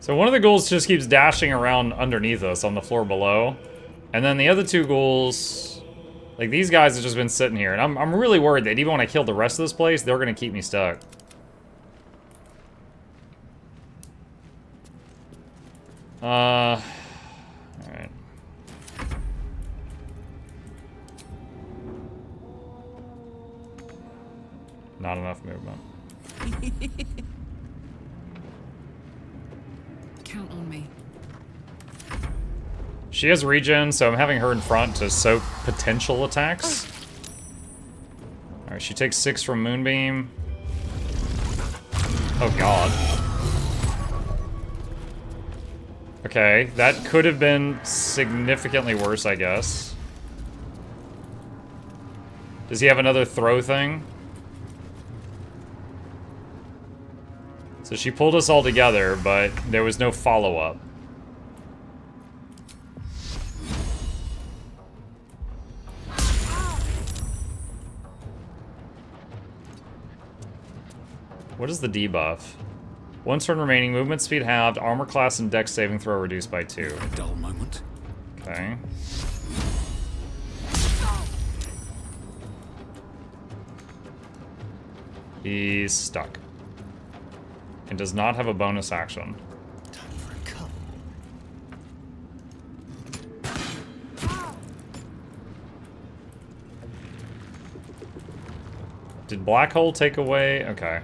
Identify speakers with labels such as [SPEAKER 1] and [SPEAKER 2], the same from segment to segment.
[SPEAKER 1] So one of the ghouls just keeps dashing around underneath us on the floor below. And then the other two ghouls, like these guys have just been sitting here. And I'm really worried that even when I kill the rest of this place, they're gonna keep me stuck. Alright. Not enough movement.
[SPEAKER 2] Count on me.
[SPEAKER 1] She has regen, so I'm having her in front to soak potential attacks. Alright, she takes 6 from Moonbeam. Oh god. Okay, that could have been significantly worse, I guess. Does he have another throw thing? So she pulled us all together, but there was no follow-up. What is the debuff? 1 turn remaining, movement speed halved, armor class and dex saving throw reduced by 2.
[SPEAKER 3] A dull moment.
[SPEAKER 1] Okay. He's stuck. And does not have a bonus action.
[SPEAKER 3] Time for a cup.
[SPEAKER 1] Did Black Hole take away? Okay.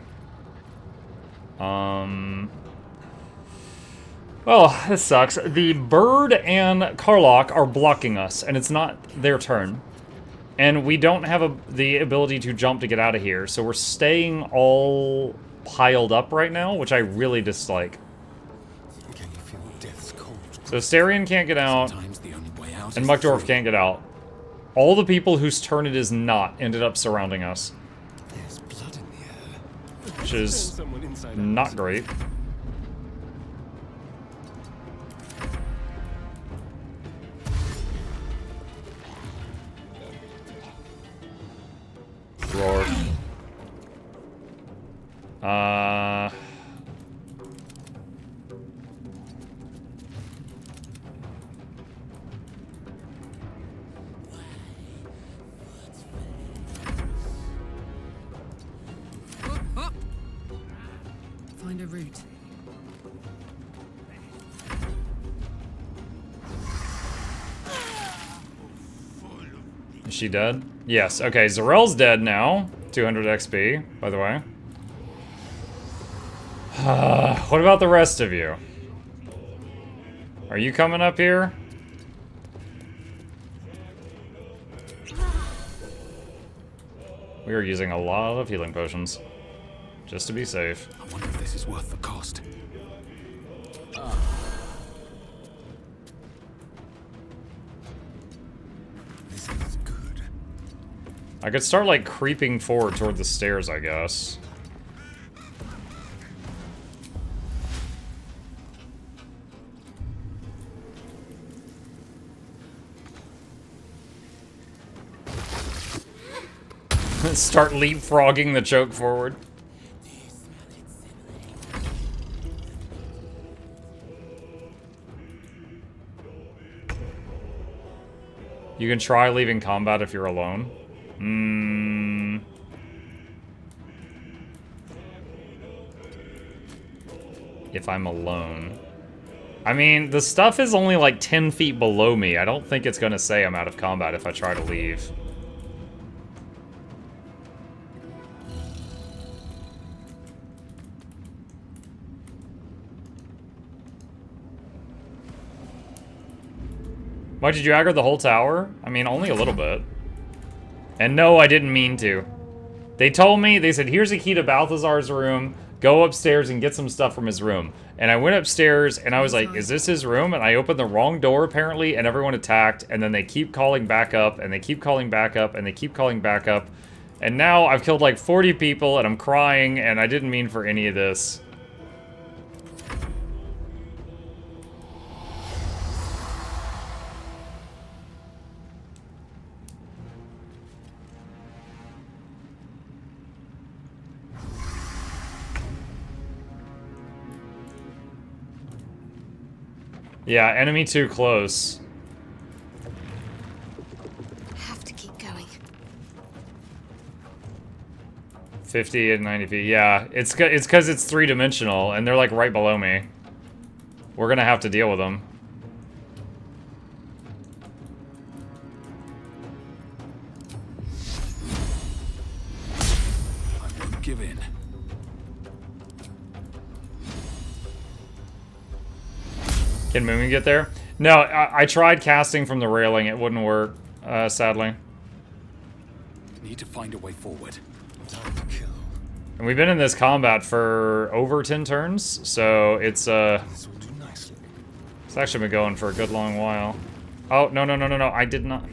[SPEAKER 1] Well, this sucks. The Bird and Karlach are blocking us, and it's not their turn. And we don't have the ability to jump to get out of here, so we're staying all piled up right now, which I really dislike.
[SPEAKER 3] Can you feel death's cold?
[SPEAKER 1] So Starion can't get out,
[SPEAKER 3] Sometimes the only way out
[SPEAKER 1] and
[SPEAKER 3] is
[SPEAKER 1] Muckdorf
[SPEAKER 3] through.
[SPEAKER 1] can't get out. All the people whose turn it is not ended up surrounding us,
[SPEAKER 3] There's blood in the air.
[SPEAKER 1] which is not great. Roar.
[SPEAKER 2] Find a route.
[SPEAKER 1] Is she dead? Yes. Okay, Zarel's dead now. 200 XP, by the way. What about the rest of you? Are you coming up here? We are using a lot of healing potions. Just to be safe.
[SPEAKER 3] I wonder if this is worth the cost. This is good.
[SPEAKER 1] I could start, like, creeping forward toward the stairs, I guess. Start leapfrogging the choke forward. You can try leaving combat if you're alone. If I'm alone. I mean, the stuff is only like 10 feet below me. I don't think it's gonna say I'm out of combat if I try to leave. Why, did you aggro the whole tower? I mean, only a little bit. And no, I didn't mean to. They told me, they said, here's a key to Balthazar's room. Go upstairs and get some stuff from his room. And I went upstairs and I was like, is this his room? And I opened the wrong door apparently and everyone attacked. And then they keep calling back up and they keep calling back up and they keep calling back up. And now I've killed like 40 people and I'm crying and I didn't mean for any of this. Yeah, enemy too close.
[SPEAKER 4] Have to keep going.
[SPEAKER 1] 50 and 90 feet. Yeah, it's because it's three-dimensional, and they're like right below me. We're gonna have to deal with them.
[SPEAKER 3] I won't give in.
[SPEAKER 1] Can Moomin get there? No, I tried casting from the railing. It wouldn't work, sadly.
[SPEAKER 3] Need to find a way forward. Time to kill.
[SPEAKER 1] And we've been in this combat for over 10 turns, so it's
[SPEAKER 3] This will do nicely.
[SPEAKER 1] it's actually been going for a good long while. Oh, no, no, no, no, no, I did not.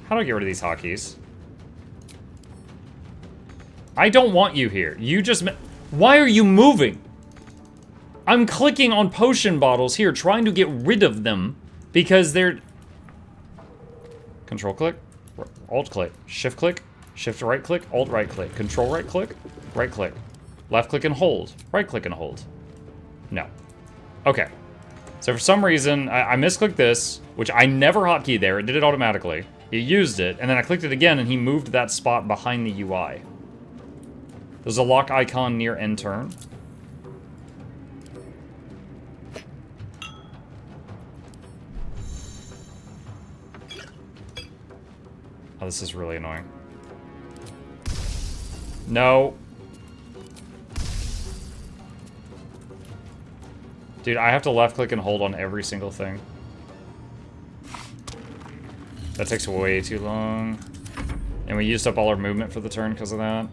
[SPEAKER 1] How do I get rid of these hotkeys? I don't want you here. You just... Why are you moving? I'm clicking on potion bottles here, trying to get rid of them, because they're... Control click, alt click, shift right click, alt right click, control right click, left click and hold, right click and hold. No. Okay. So for some reason, I misclicked this, which I never hotkeyed there, it did it automatically. He used it, and then I clicked it again, and he moved that spot behind the UI. There's a lock icon near end turn. Oh, this is really annoying. No. Dude, I have to left click and hold on every single thing. That takes way too long. And we used up all our movement for the turn because of that.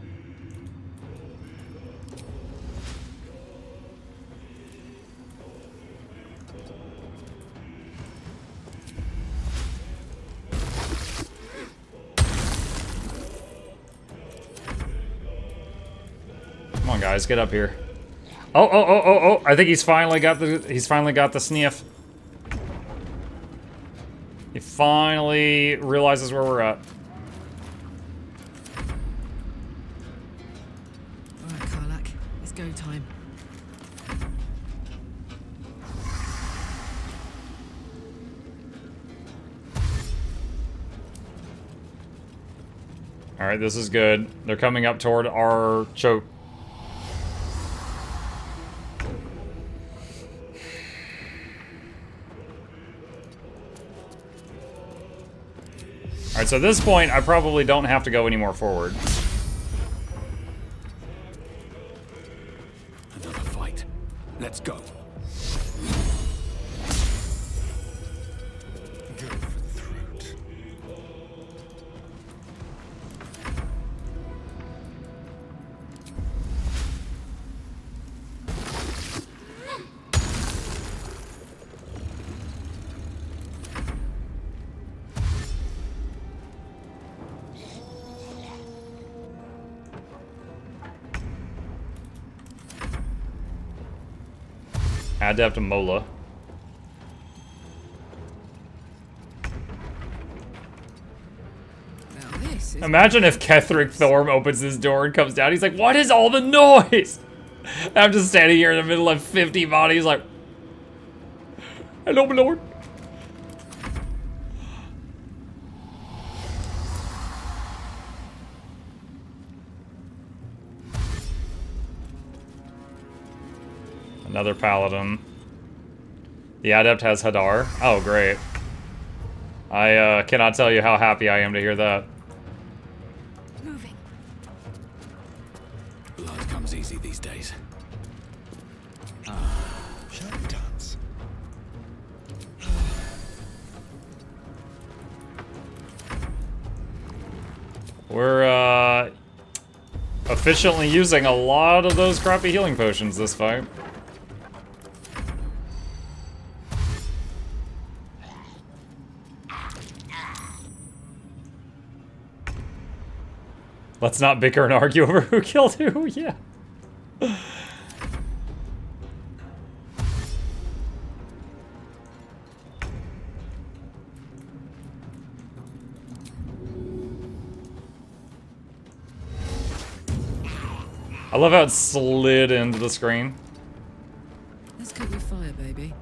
[SPEAKER 1] Come on, guys, get up here. Oh, oh, oh, oh, oh! I think he's finally got the sniff. He finally realizes where we're at.
[SPEAKER 2] All right, Karlak, it's go time.
[SPEAKER 1] All right, this is good. They're coming up toward our choke. Alright, so at this point, I probably don't have to go any more forward.
[SPEAKER 3] Another fight. Let's go. Go for the throat.
[SPEAKER 1] Adept Mola.
[SPEAKER 2] Now this is...
[SPEAKER 1] Imagine if Ketheric Thorm opens his door and comes down. He's like, what is all the noise? And I'm just standing here in the middle of 50 bodies like, hello, my lord. Another paladin. The adept has Hadar. Oh, great. I cannot tell you how happy I am to hear that.
[SPEAKER 4] Moving.
[SPEAKER 3] Blood comes easy these days. Shall we dance?
[SPEAKER 1] We're efficiently using a lot of those crappy healing potions this fight. Let's not bicker and argue over who killed who, yeah. I love how it slid into the screen.
[SPEAKER 2] Let's cook with fire, baby.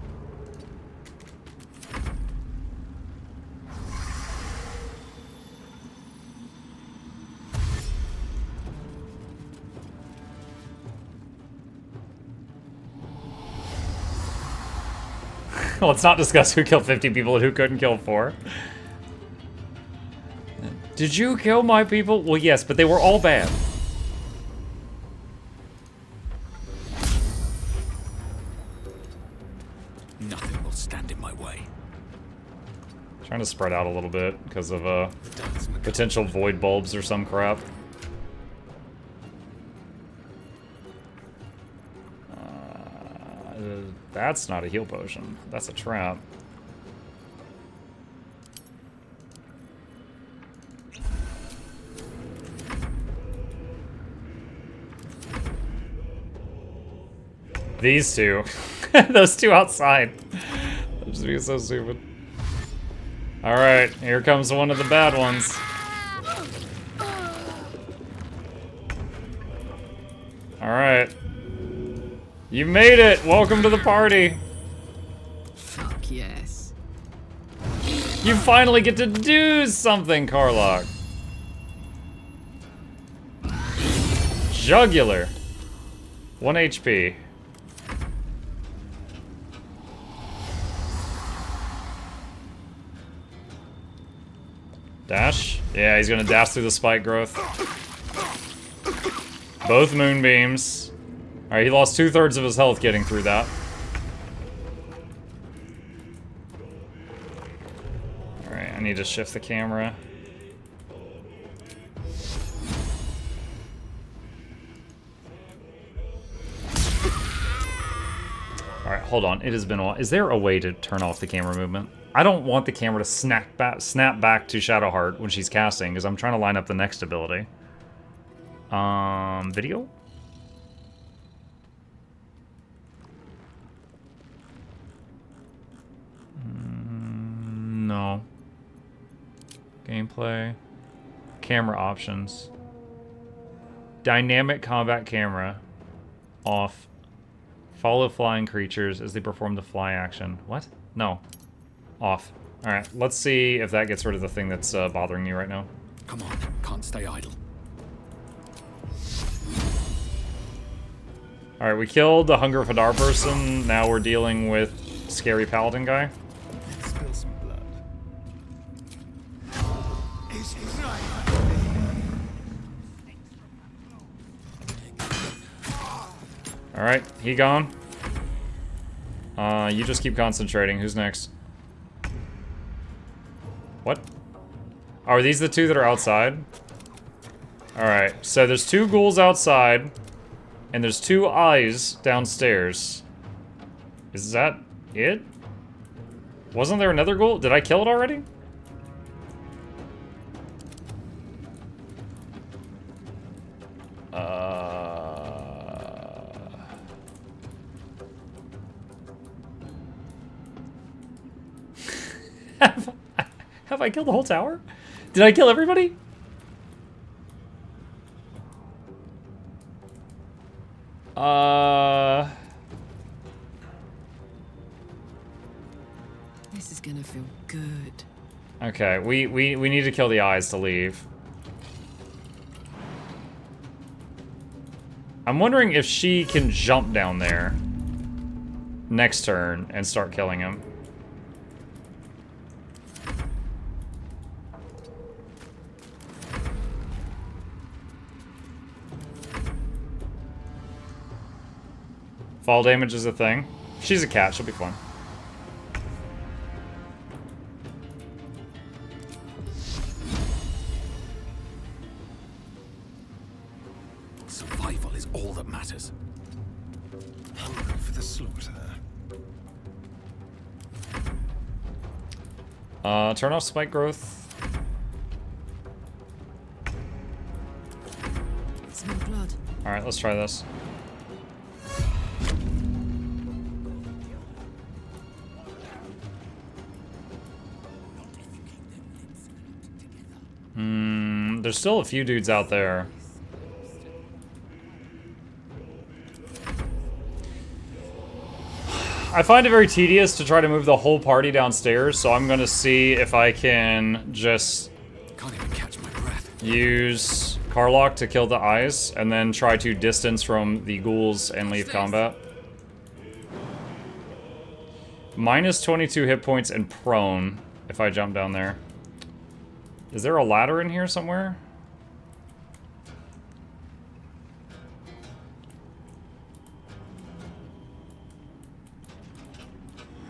[SPEAKER 1] Let's not discuss who killed 50 people and who couldn't kill 4. Did you kill my people? Well, yes, but they were all bad.
[SPEAKER 3] Nothing will stand in my way.
[SPEAKER 1] Trying to spread out a little bit because of
[SPEAKER 3] Dance, Mukluk.
[SPEAKER 1] potential void bulbs or some crap. That's not a heal potion. That's a trap. These two. Those two outside. They're just being so stupid. Alright, here comes one of the bad ones. Alright. You made it! Welcome to the party!
[SPEAKER 2] Fuck yes.
[SPEAKER 1] You finally get to do something, Karlach! Jugular. 1 HP. Dash? Yeah, he's gonna dash through the spike growth. Both moonbeams. Alright, he lost 2/3 of his health getting through that. Alright, I need to shift the camera. Alright, hold on. It has been a while. Is there a way to turn off the camera movement? I don't want the camera to snap back to Shadowheart when she's casting, because I'm trying to line up the next ability. Video? No. Gameplay. Camera options. Dynamic combat camera. Off. Follow flying creatures as they perform the fly action. What? No. Off. Alright, let's see if that gets rid of the thing that's bothering you right now.
[SPEAKER 3] Come on, can't stay idle.
[SPEAKER 1] Alright, we killed the Hunger of Hadar person. Now we're dealing with scary paladin guy.
[SPEAKER 3] Spill some blood.
[SPEAKER 1] Alright, he gone. You just keep concentrating. Who's next? What? Oh, are these the two that are outside? Alright, so there's 2 ghouls outside, and there's 2 eyes downstairs. Is that it? Wasn't there another ghoul? Did I kill it already? Have I killed the whole tower? Did I kill everybody?
[SPEAKER 2] This is gonna feel good.
[SPEAKER 1] Okay, we need to kill the eyes to leave. I'm wondering if she can jump down there next turn and start killing him. Fall damage is a thing. She's a cat, she'll be fine.
[SPEAKER 3] Survival is all that matters.
[SPEAKER 5] Hungry for the slaughter.
[SPEAKER 1] Turn off spike growth.
[SPEAKER 2] Smell blood.
[SPEAKER 1] Alright, let's try this. There's still a few dudes out there. I find it very tedious to try to move the whole party downstairs, so I'm gonna see if I can just
[SPEAKER 3] Can't even catch my breath.
[SPEAKER 1] use Karlach to kill the eyes, and then try to distance from the ghouls and leave combat. Minus 22 hit points and prone if I jump down there. Is there a ladder in here somewhere?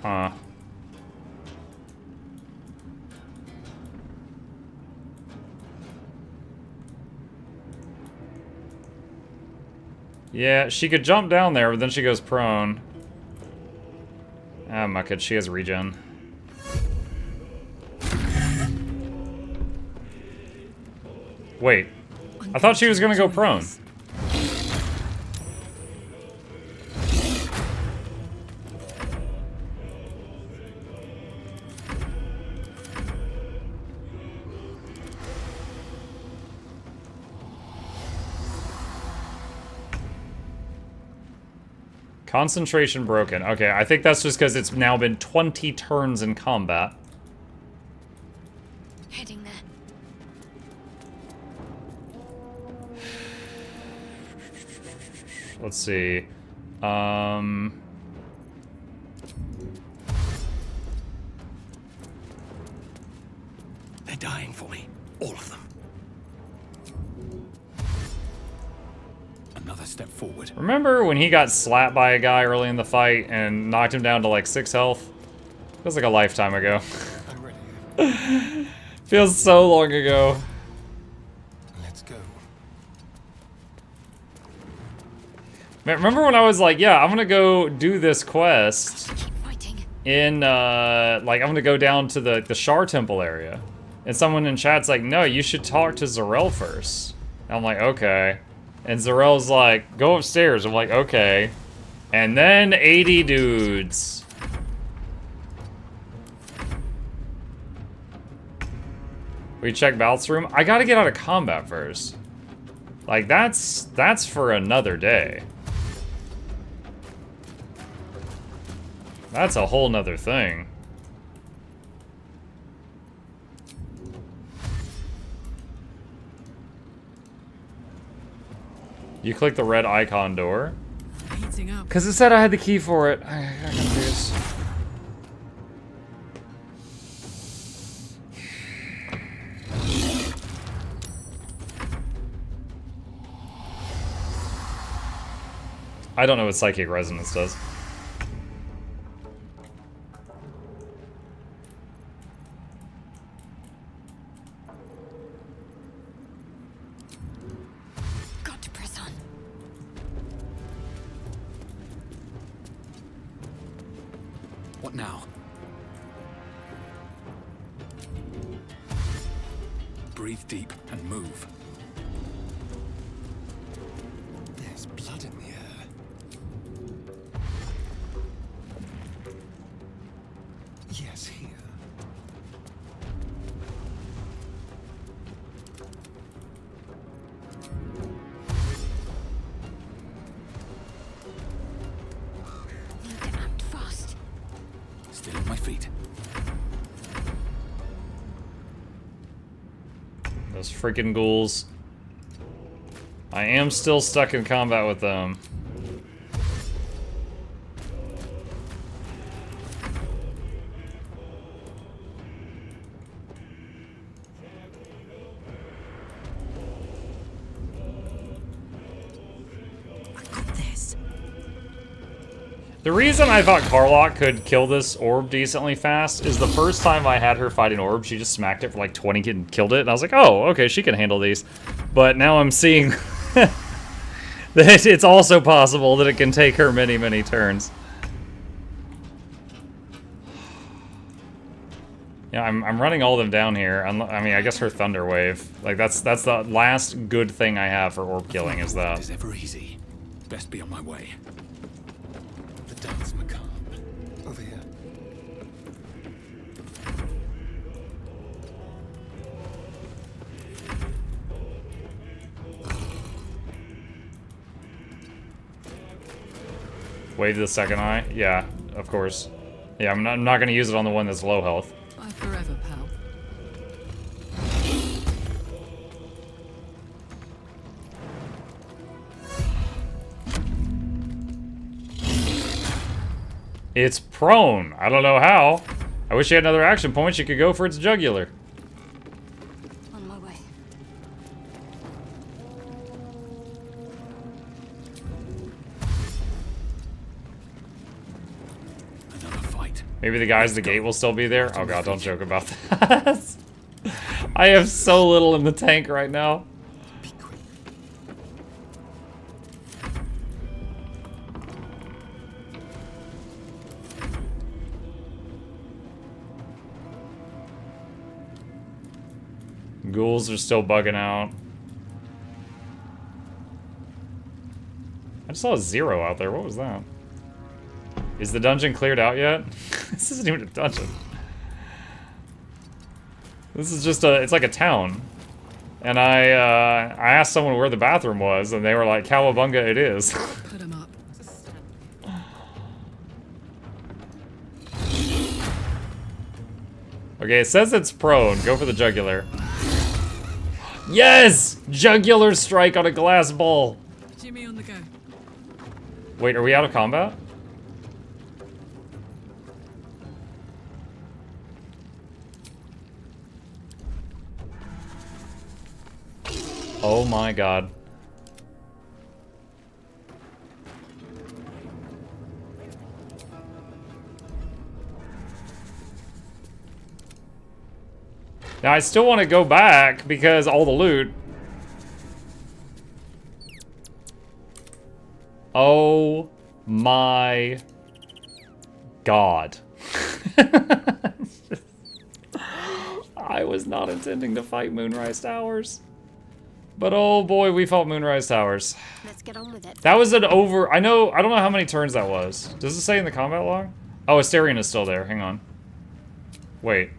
[SPEAKER 1] Huh. Yeah, she could jump down there, but then she goes prone. Ah, muck it, she has regen. Wait, I thought she was gonna go prone. Concentration broken. Okay, I think that's just because it's now been 20 turns in combat.
[SPEAKER 4] Heading there.
[SPEAKER 1] Let's see.
[SPEAKER 5] They're dying for me. All of them.
[SPEAKER 3] Another step forward.
[SPEAKER 1] Remember when he got slapped by a guy early in the fight and knocked him down to like 6 health? Feels like a lifetime ago.
[SPEAKER 5] I'm ready.
[SPEAKER 1] Feels so long ago.
[SPEAKER 5] Let's go.
[SPEAKER 1] Remember when I was like, yeah, I'm gonna go do this quest
[SPEAKER 4] Keep fighting.
[SPEAKER 1] in, like, I'm gonna go down to the Shar Temple area. And someone in chat's like, no, you should talk to Zarel first. And I'm like, okay. And Zarel's like, go upstairs. I'm like, okay. And then 80 dudes. We check Balth's room. I gotta get out of combat first. Like, that's for another day. That's a whole nother thing. You click the red icon door?
[SPEAKER 2] Heating up.
[SPEAKER 1] Because it said I had the key for it. I got confused. I don't know what psychic resonance does.
[SPEAKER 4] Got to press on.
[SPEAKER 3] What now? Breathe deep and move.
[SPEAKER 5] There's blood in the air. Yes, here.
[SPEAKER 4] Need to act fast.
[SPEAKER 3] Still on my feet.
[SPEAKER 1] Those freaking ghouls. I am still stuck in combat with them.
[SPEAKER 2] I got this.
[SPEAKER 1] The reason I thought Karlach could kill this orb decently fast is the first time I had her fight an orb, she just smacked it for like 20 and killed it, and I was like, oh, okay, she can handle these. But now I'm seeing that it's also possible that it can take her many, many turns. Yeah, I'm running all of them down here. I mean, I guess her Thunder Wave. Like, that's the last good thing I have for orb killing is
[SPEAKER 3] It
[SPEAKER 1] that.
[SPEAKER 3] is ever easy. Best be on my way.
[SPEAKER 5] The dance macabre. Over here.
[SPEAKER 1] Wave to the second eye? Yeah, of course. Yeah, I'm not gonna use it on the one that's low health.
[SPEAKER 2] Bye forever, pal.
[SPEAKER 1] It's prone. I don't know how. I wish you had another action point. You could go for its jugular.
[SPEAKER 4] On my way.
[SPEAKER 3] Another fight.
[SPEAKER 1] Maybe the guys at the gate will still be there. Oh god, don't joke about that. I have so little in the tank right now.
[SPEAKER 3] Be quick.
[SPEAKER 1] Ghouls are still bugging out. I just saw a 0 out there. What was that? Is the dungeon cleared out yet? This isn't even a dungeon. This is just it's like a town. And I asked someone where the bathroom was, and they were like, Cowabunga, it is.
[SPEAKER 2] Put 'em up.
[SPEAKER 1] Okay, it says it's prone. Go for the jugular. Yes! Jugular strike on a glass ball.
[SPEAKER 2] Jimmy on the go.
[SPEAKER 1] Wait, are we out of combat? Oh my god. Now, I still want to go back because all the loot. Oh my god. I was not intending to fight Moonrise Towers. But oh boy, we fought Moonrise Towers.
[SPEAKER 4] Let's get on with it.
[SPEAKER 1] That was an over... I don't know how many turns that was. Does it say in the combat log? Oh, Asterion is still there. Hang on. Wait.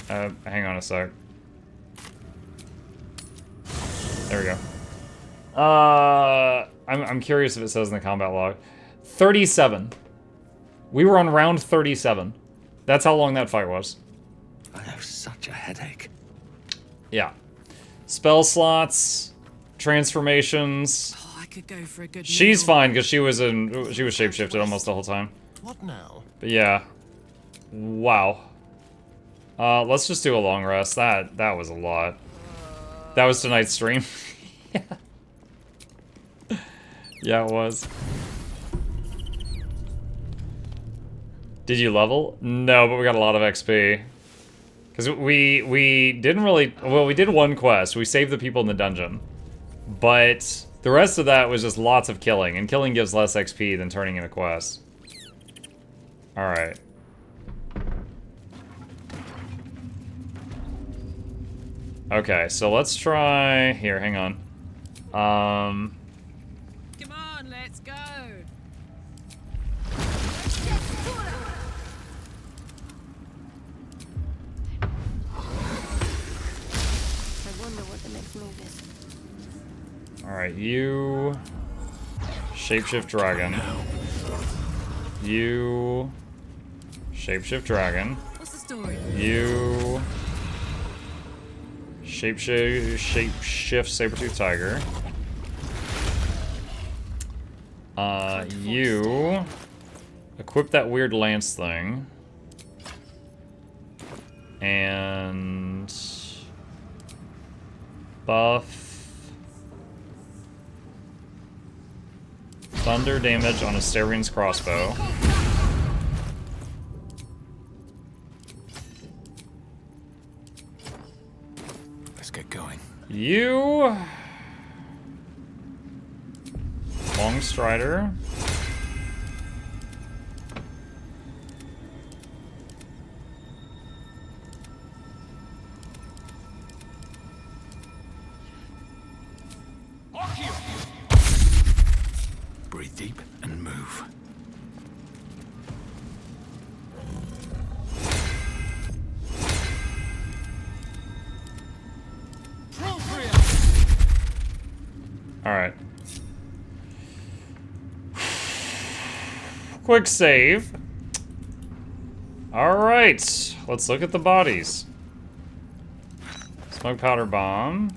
[SPEAKER 1] Hang on a sec. There we go. I'm curious if it says in the combat log. 37. We were on round 37. That's how long that fight was.
[SPEAKER 5] I have such a headache.
[SPEAKER 1] Yeah. Spell slots, transformations.
[SPEAKER 2] Oh, I could go for a good
[SPEAKER 1] She's
[SPEAKER 2] meal.
[SPEAKER 1] fine because she was shapeshifted almost the whole time.
[SPEAKER 5] What now?
[SPEAKER 1] But yeah. Wow. Let's just do a long rest. That was a lot. That was tonight's stream. Yeah. Yeah, it was. Did you level? No, but we got a lot of XP. Because we didn't really... Well, we did one quest. We saved the people in the dungeon. But the rest of that was just lots of killing. And killing gives less XP than turning in a quest. Alright. Okay, so let's try... Here, hang on.
[SPEAKER 2] Come on, let's go.
[SPEAKER 4] I wonder what the next move is.
[SPEAKER 1] Alright, you... Shapeshift dragon. You... Shapeshift dragon.
[SPEAKER 2] What's the story?
[SPEAKER 1] You... Shapeshift saber-tooth tiger. You... Equip that weird lance thing. And... Buff... Thunder damage on Asterian's crossbow.
[SPEAKER 3] Let's get going.
[SPEAKER 1] You... Long Strider.
[SPEAKER 3] Breathe deep and move.
[SPEAKER 1] Alright. Quick save. Alright. Let's look at the bodies. Smoke powder bomb.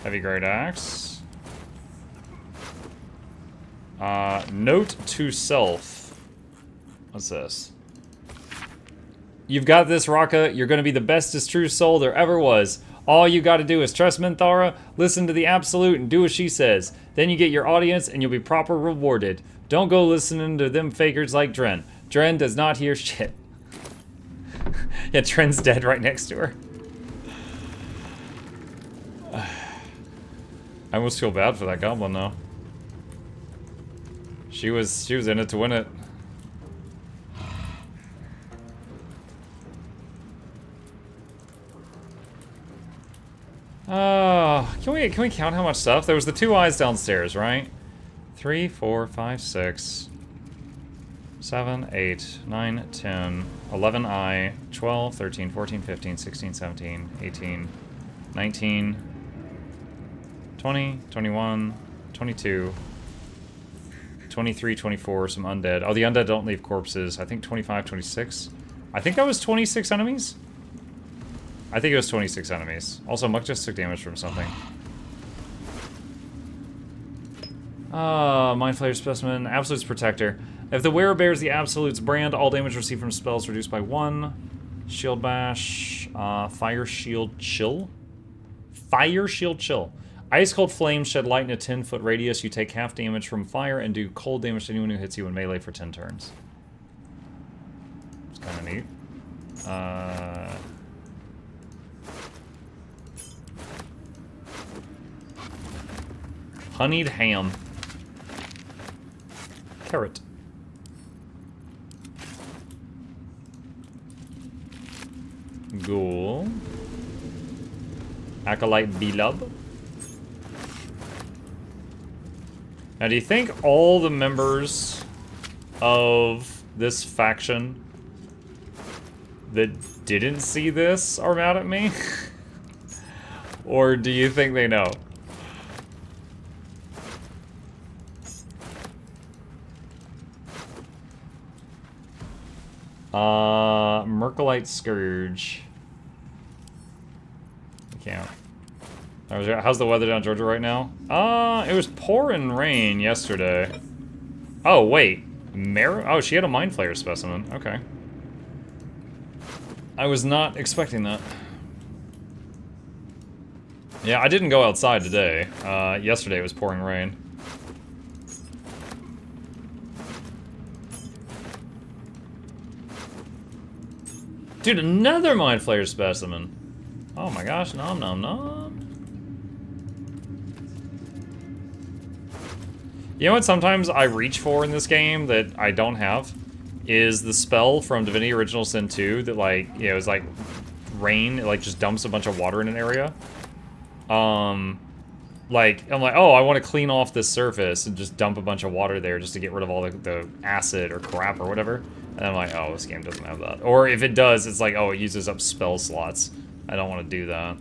[SPEAKER 1] Heavy great axe. Note to self. What's this? You've got this, Raka. You're gonna be the bestest true soul there ever was. All you gotta do is trust Minthara, listen to the Absolute, and do what she says. Then you get your audience, and you'll be proper rewarded. Don't go listening to them fakers like Dren. Dren does not hear shit. Yeah, Dren's dead right next to her. I almost feel bad for that goblin, though. She was in it to win it. Can we count how much stuff? There was the 2 eyes downstairs, right? 3, 4, 5, 6, 7, 8, 9, 10, 11 eye, 12, 13, 14, 15, 16, 17, 18, 19, 20, 21, 22, 23, 24, some undead. Oh, the undead don't leave corpses. I think 25, 26. I think that was 26 enemies. I think it was 26 enemies. Also, Muck just took damage from something. Mind Flayer Specimen, Absolute's Protector. If the wearer bears the Absolute's brand, all damage received from spells reduced by 1. Shield Bash, Fire Shield Chill. Fire Shield Chill. Ice Cold Flames shed light in a 10-foot radius. You take half damage from fire and do cold damage to anyone who hits you in melee for 10 turns. It's kind of neat. Honeyed ham. Carrot. Ghoul. Acolyte Belub. Now, do you think all the members of this faction that didn't see this are mad at me? Or do you think they know? Mercolite Scourge. I can't. How's the weather down in Georgia right now? It was pouring rain yesterday. Oh, wait. Oh, she had a Mind Flayer specimen. Okay. I was not expecting that. Yeah, I didn't go outside today. Yesterday it was pouring rain. Dude, another Mind Flayer specimen. Oh my gosh, nom nom nom. You know what sometimes I reach for in this game that I don't have? Is the spell from Divinity Original Sin 2 that, like, you know, is like rain, it like just dumps a bunch of water in an area. Like, I'm like, oh, I want to clean off this surface and just dump a bunch of water there just to get rid of all the acid or crap or whatever. And I'm like, oh, this game doesn't have that. Or if it does, it's like, oh, it uses up spell slots. I don't want to do that.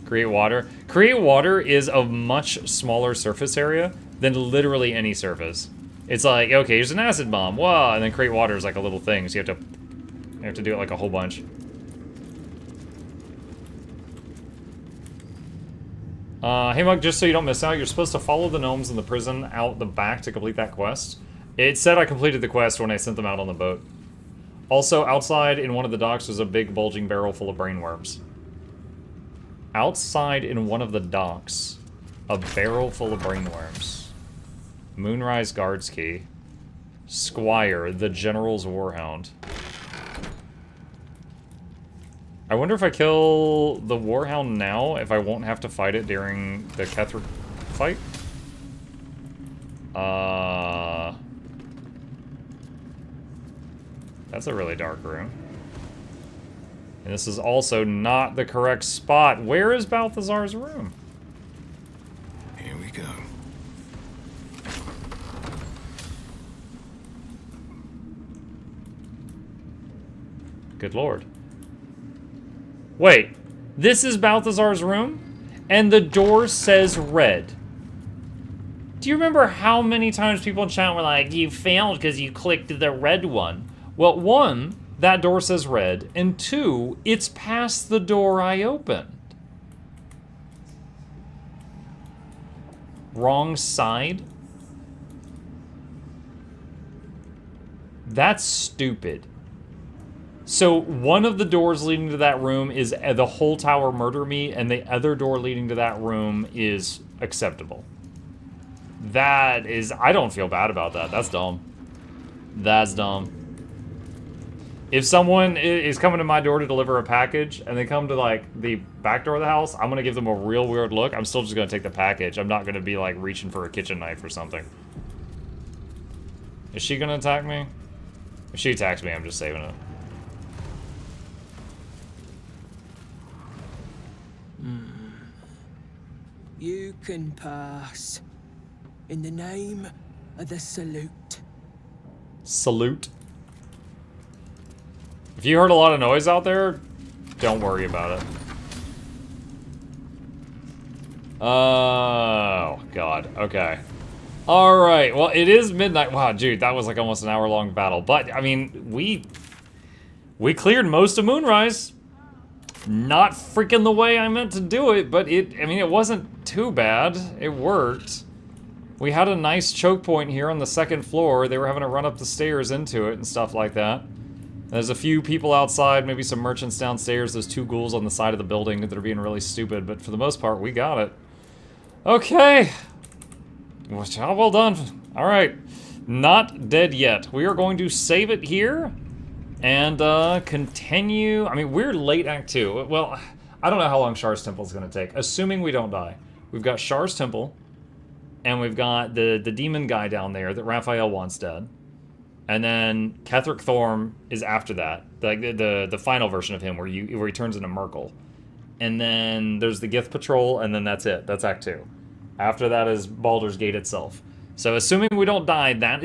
[SPEAKER 1] Create water. Create water is a much smaller surface area than literally any surface. It's like, okay, here's an acid bomb. Wow, and then create water is like a little thing, so you have to do it like a whole bunch. Hey Mug, just so you don't miss out, you're supposed to follow the gnomes in the prison out the back to complete that quest. It said I completed the quest when I sent them out on the boat. Also, outside in one of the docks was a big bulging barrel full of brainworms. Outside in one of the docks, a barrel full of brainworms. Moonrise Guards Key. Squire, the General's Warhound. I wonder if I kill the Warhound now, if I won't have to fight it during the Ketheric fight? That's a really dark room. And this is also not the correct spot. Where is Balthazar's room?
[SPEAKER 5] Here we go.
[SPEAKER 1] Good lord. Wait, this is Balthazar's room? And the door says red. Do you remember how many times people in chat were like, you failed because you clicked the red one? Well, one, that door says red, and two, it's past the door I opened. Wrong side? That's stupid. So one of the doors leading to that room is the whole tower murder me, and the other door leading to that room is acceptable. That is... I don't feel bad about that. That's dumb. That's dumb. If someone is coming to my door to deliver a package, and they come to, like, the back door of the house, I'm gonna give them a real weird look. I'm still just gonna take the package. I'm not gonna be, like, reaching for a kitchen knife or something. Is she gonna attack me? If she attacks me, I'm just saving it.
[SPEAKER 6] You can pass. In the name of the salute.
[SPEAKER 1] Salute. If you heard a lot of noise out there, don't worry about it. Oh, God. Okay. Alright, well, it is midnight. Wow, dude, that was like almost an hour-long battle. But, I mean, we cleared most of Moonrise. Not freaking the way I meant to do it, but it wasn't too bad. It worked. We had a nice choke point here on the second floor. They were having to run up the stairs into it and stuff like that. There's a few people outside, maybe some merchants downstairs. There's two ghouls on the side of the building that are being really stupid, but for the most part, we got it. Okay. Well, job well done. All right. Not dead yet. We are going to save it here and continue. I mean, we're late Act 2. Well, I don't know how long Shar's Temple is going to take, assuming we don't die. We've got Shar's Temple, and we've got the demon guy down there that Raphael wants dead. And then Ketheric Thorm is after that, like the final version of him where he turns into Merkel. And then there's the Gith Patrol, and then that's it. That's Act 2. After that is Baldur's Gate itself. So assuming we don't die, that is